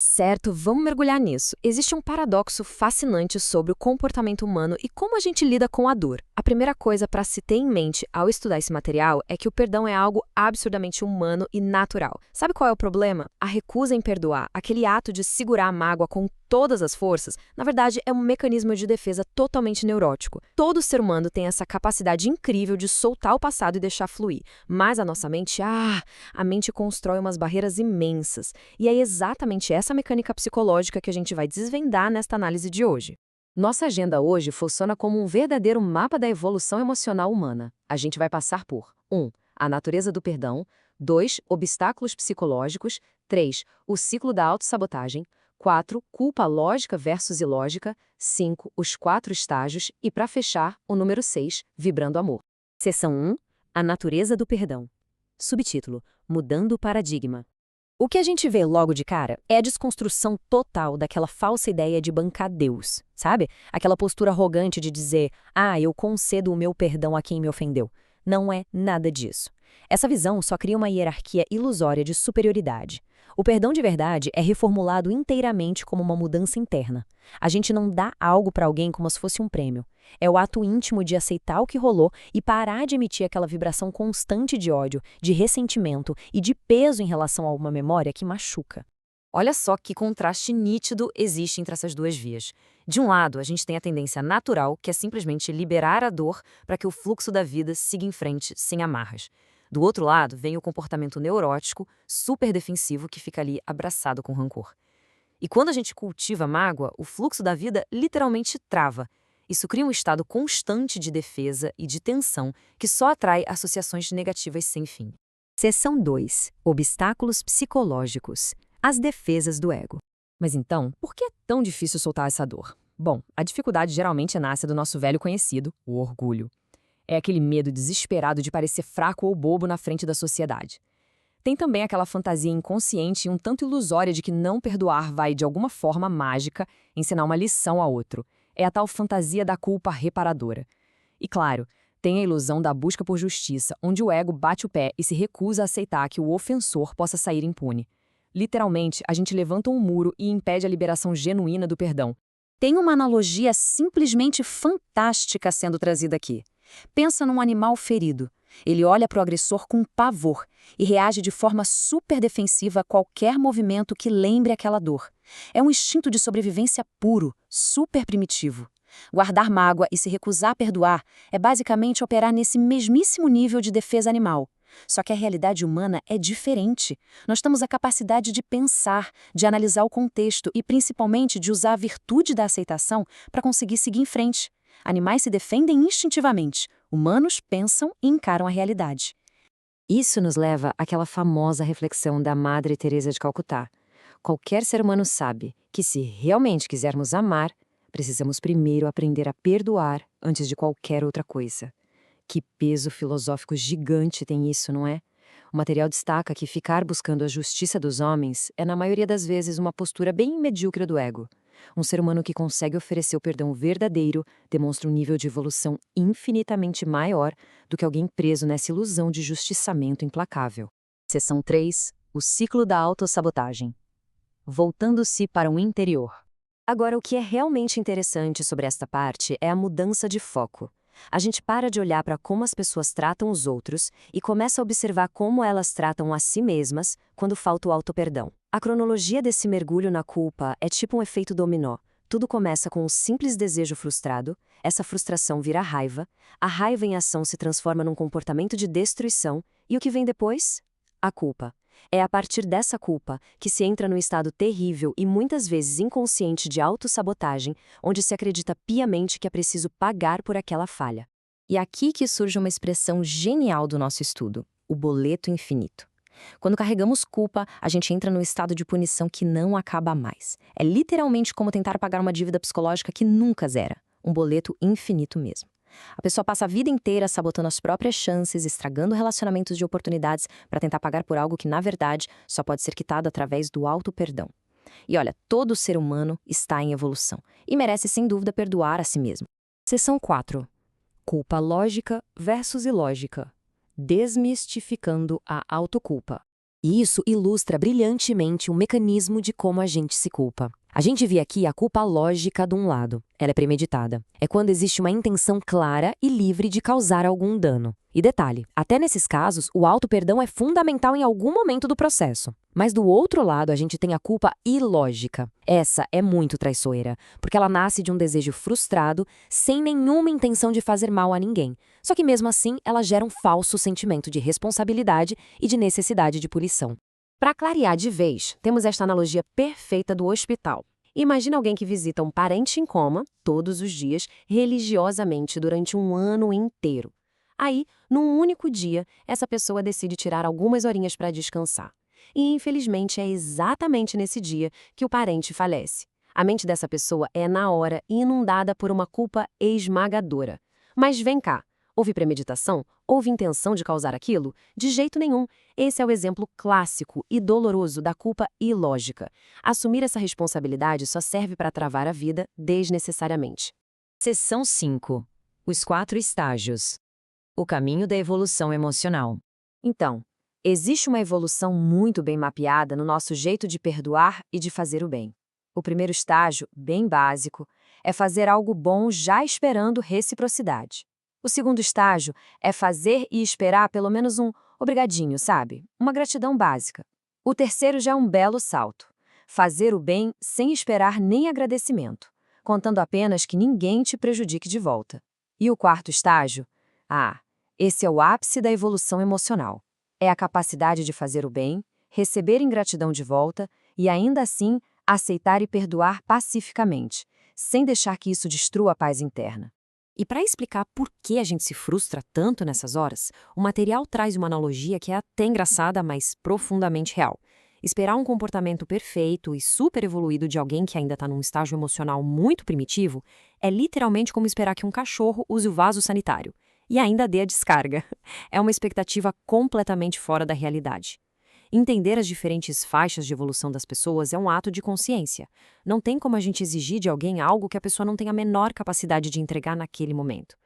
Certo, vamos mergulhar nisso. Existe um paradoxo fascinante sobre o comportamento humano e como a gente lida com a dor. A primeira coisa para se ter em mente ao estudar esse material é que o perdão é algo absurdamente humano e natural. Sabe qual é o problema? A recusa em perdoar, aquele ato de segurar a mágoa com todas as forças, na verdade é um mecanismo de defesa totalmente neurótico. Todo ser humano tem essa capacidade incrível de soltar o passado e deixar fluir, mas a nossa mente, a mente constrói umas barreiras imensas. E é exatamente essa mecânica psicológica que a gente vai desvendar nesta análise de hoje. Nossa agenda hoje funciona como um verdadeiro mapa da evolução emocional humana. A gente vai passar por 1. A natureza do perdão. 2. Obstáculos psicológicos. 3. O ciclo da autossabotagem. 4. Culpa lógica versus ilógica. 5. Os 4 estágios. E, para fechar, o número 6, Vibrando Amor. Seção 1. A natureza do perdão. Subtítulo: Mudando o paradigma. O que a gente vê logo de cara é a desconstrução total daquela falsa ideia de bancar Deus, sabe? Aquela postura arrogante de dizer, eu concedo o meu perdão a quem me ofendeu. Não é nada disso. Essa visão só cria uma hierarquia ilusória de superioridade. O perdão de verdade é reformulado inteiramente como uma mudança interna. A gente não dá algo para alguém como se fosse um prêmio. É o ato íntimo de aceitar o que rolou e parar de emitir aquela vibração constante de ódio, de ressentimento e de peso em relação a uma memória que machuca. Olha só que contraste nítido existe entre essas duas vias. De um lado, a gente tem a tendência natural, que é simplesmente liberar a dor para que o fluxo da vida siga em frente sem amarras. Do outro lado, vem o comportamento neurótico, super defensivo, que fica ali abraçado com rancor. E quando a gente cultiva a mágoa, o fluxo da vida literalmente trava. Isso cria um estado constante de defesa e de tensão que só atrai associações negativas sem fim. Seção 2. Obstáculos psicológicos. As defesas do ego. Mas então, por que é tão difícil soltar essa dor? Bom, a dificuldade geralmente nasce do nosso velho conhecido, o orgulho. É aquele medo desesperado de parecer fraco ou bobo na frente da sociedade. Tem também aquela fantasia inconsciente e um tanto ilusória de que não perdoar vai, de alguma forma mágica, ensinar uma lição a outro. É a tal fantasia da culpa reparadora. E claro, tem a ilusão da busca por justiça, onde o ego bate o pé e se recusa a aceitar que o ofensor possa sair impune. Literalmente, a gente levanta um muro e impede a liberação genuína do perdão. Tem uma analogia simplesmente fantástica sendo trazida aqui. Pensa num animal ferido. Ele olha para o agressor com pavor e reage de forma super defensiva a qualquer movimento que lembre aquela dor. É um instinto de sobrevivência puro, super primitivo. Guardar mágoa e se recusar a perdoar é basicamente operar nesse mesmíssimo nível de defesa animal. Só que a realidade humana é diferente. Nós temos a capacidade de pensar, de analisar o contexto e principalmente de usar a virtude da aceitação para conseguir seguir em frente. Animais se defendem instintivamente, humanos pensam e encaram a realidade. Isso nos leva àquela famosa reflexão da Madre Teresa de Calcutá. Qualquer ser humano sabe que, se realmente quisermos amar, precisamos primeiro aprender a perdoar antes de qualquer outra coisa. Que peso filosófico gigante tem isso, não é? O material destaca que ficar buscando a justiça dos homens é, na maioria das vezes, uma postura bem medíocre do ego. Um ser humano que consegue oferecer o perdão verdadeiro demonstra um nível de evolução infinitamente maior do que alguém preso nessa ilusão de justiçamento implacável. Seção 3. O ciclo da autossabotagem. Voltando-se para o interior. Agora, o que é realmente interessante sobre esta parte é a mudança de foco. A gente para de olhar para como as pessoas tratam os outros e começa a observar como elas tratam a si mesmas quando falta o auto-perdão. A cronologia desse mergulho na culpa é tipo um efeito dominó. Tudo começa com um simples desejo frustrado, essa frustração vira raiva, a raiva em ação se transforma num comportamento de destruição, e o que vem depois? A culpa. É a partir dessa culpa que se entra num estado terrível e muitas vezes inconsciente de autossabotagem, onde se acredita piamente que é preciso pagar por aquela falha. E é aqui que surge uma expressão genial do nosso estudo, o boleto infinito. Quando carregamos culpa, a gente entra num estado de punição que não acaba mais. É literalmente como tentar pagar uma dívida psicológica que nunca zera. Um boleto infinito mesmo. A pessoa passa a vida inteira sabotando as próprias chances, estragando relacionamentos de oportunidades para tentar pagar por algo que, na verdade, só pode ser quitado através do auto-perdão. E olha, todo ser humano está em evolução e merece, sem dúvida, perdoar a si mesmo. Seção 4. Culpa lógica versus ilógica. Desmistificando a autoculpa. E isso ilustra brilhantemente o mecanismo de como a gente se culpa. A gente vê aqui a culpa lógica de um lado. Ela é premeditada. É quando existe uma intenção clara e livre de causar algum dano. E detalhe, até nesses casos, o auto-perdão é fundamental em algum momento do processo. Mas do outro lado, a gente tem a culpa ilógica. Essa é muito traiçoeira, porque ela nasce de um desejo frustrado, sem nenhuma intenção de fazer mal a ninguém. Só que mesmo assim, ela gera um falso sentimento de responsabilidade e de necessidade de punição. Para clarear de vez, temos esta analogia perfeita do hospital. Imagina alguém que visita um parente em coma, todos os dias, religiosamente durante um ano inteiro. Aí, num único dia, essa pessoa decide tirar algumas horinhas para descansar. E, infelizmente, é exatamente nesse dia que o parente falece. A mente dessa pessoa é, na hora, inundada por uma culpa esmagadora. Mas vem cá, houve premeditação? Houve intenção de causar aquilo? De jeito nenhum. Esse é o exemplo clássico e doloroso da culpa ilógica. Assumir essa responsabilidade só serve para travar a vida desnecessariamente. Seção 5. Os 4 estágios. O caminho da evolução emocional. Então, existe uma evolução muito bem mapeada no nosso jeito de perdoar e de fazer o bem. O primeiro estágio, bem básico, é fazer algo bom já esperando reciprocidade. O segundo estágio é fazer e esperar pelo menos um obrigadinho, sabe? Uma gratidão básica. O terceiro já é um belo salto. Fazer o bem sem esperar nem agradecimento, contando apenas que ninguém te prejudique de volta. E o quarto estágio? Esse é o ápice da evolução emocional. É a capacidade de fazer o bem, receber ingratidão de volta e, ainda assim, aceitar e perdoar pacificamente, sem deixar que isso destrua a paz interna. E para explicar por que a gente se frustra tanto nessas horas, o material traz uma analogia que é até engraçada, mas profundamente real. Esperar um comportamento perfeito e super evoluído de alguém que ainda está num estágio emocional muito primitivo é literalmente como esperar que um cachorro use o vaso sanitário e ainda dê a descarga. É uma expectativa completamente fora da realidade. Entender as diferentes faixas de evolução das pessoas é um ato de consciência. Não tem como a gente exigir de alguém algo que a pessoa não tem a menor capacidade de entregar naquele momento.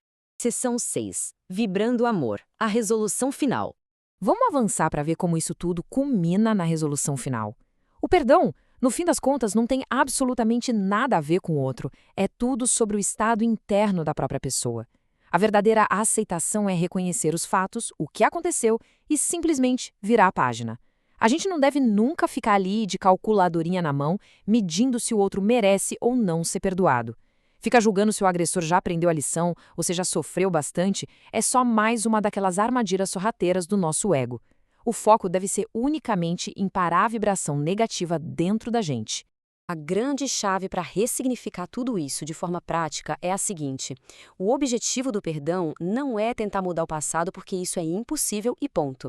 Seção 6. Vibrando o amor. A resolução final. Vamos avançar para ver como isso tudo culmina na resolução final. O perdão, no fim das contas, não tem absolutamente nada a ver com o outro. É tudo sobre o estado interno da própria pessoa. A verdadeira aceitação é reconhecer os fatos, o que aconteceu, e simplesmente virar a página. A gente não deve nunca ficar ali de calculadorinha na mão, medindo se o outro merece ou não ser perdoado. Ficar julgando se o agressor já aprendeu a lição ou se já sofreu bastante é só mais uma daquelas armadilhas sorrateiras do nosso ego. O foco deve ser unicamente em parar a vibração negativa dentro da gente. A grande chave para ressignificar tudo isso de forma prática é a seguinte: o objetivo do perdão não é tentar mudar o passado porque isso é impossível e ponto.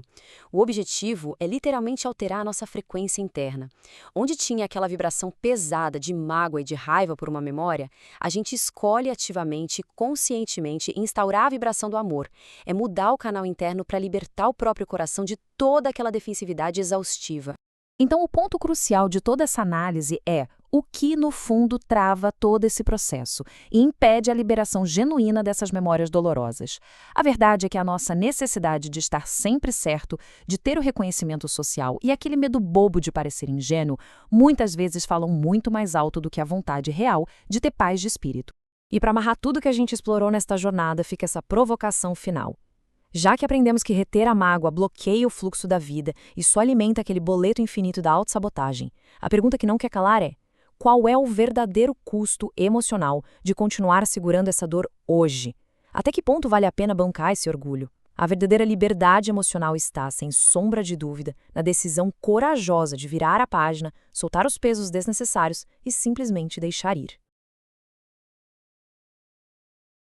O objetivo é literalmente alterar a nossa frequência interna. Onde tinha aquela vibração pesada de mágoa e de raiva por uma memória, a gente escolhe ativamente e conscientemente instaurar a vibração do amor. É mudar o canal interno para libertar o próprio coração de toda aquela defensividade exaustiva. Então, o ponto crucial de toda essa análise é o que, no fundo, trava todo esse processo e impede a liberação genuína dessas memórias dolorosas. A verdade é que a nossa necessidade de estar sempre certo, de ter o reconhecimento social e aquele medo bobo de parecer ingênuo, muitas vezes falam muito mais alto do que a vontade real de ter paz de espírito. E para amarrar tudo que a gente explorou nesta jornada, fica essa provocação final. Já que aprendemos que reter a mágoa bloqueia o fluxo da vida e só alimenta aquele boleto infinito da autossabotagem, a pergunta que não quer calar é: qual é o verdadeiro custo emocional de continuar segurando essa dor hoje? Até que ponto vale a pena bancar esse orgulho? A verdadeira liberdade emocional está, sem sombra de dúvida, na decisão corajosa de virar a página, soltar os pesos desnecessários e simplesmente deixar ir.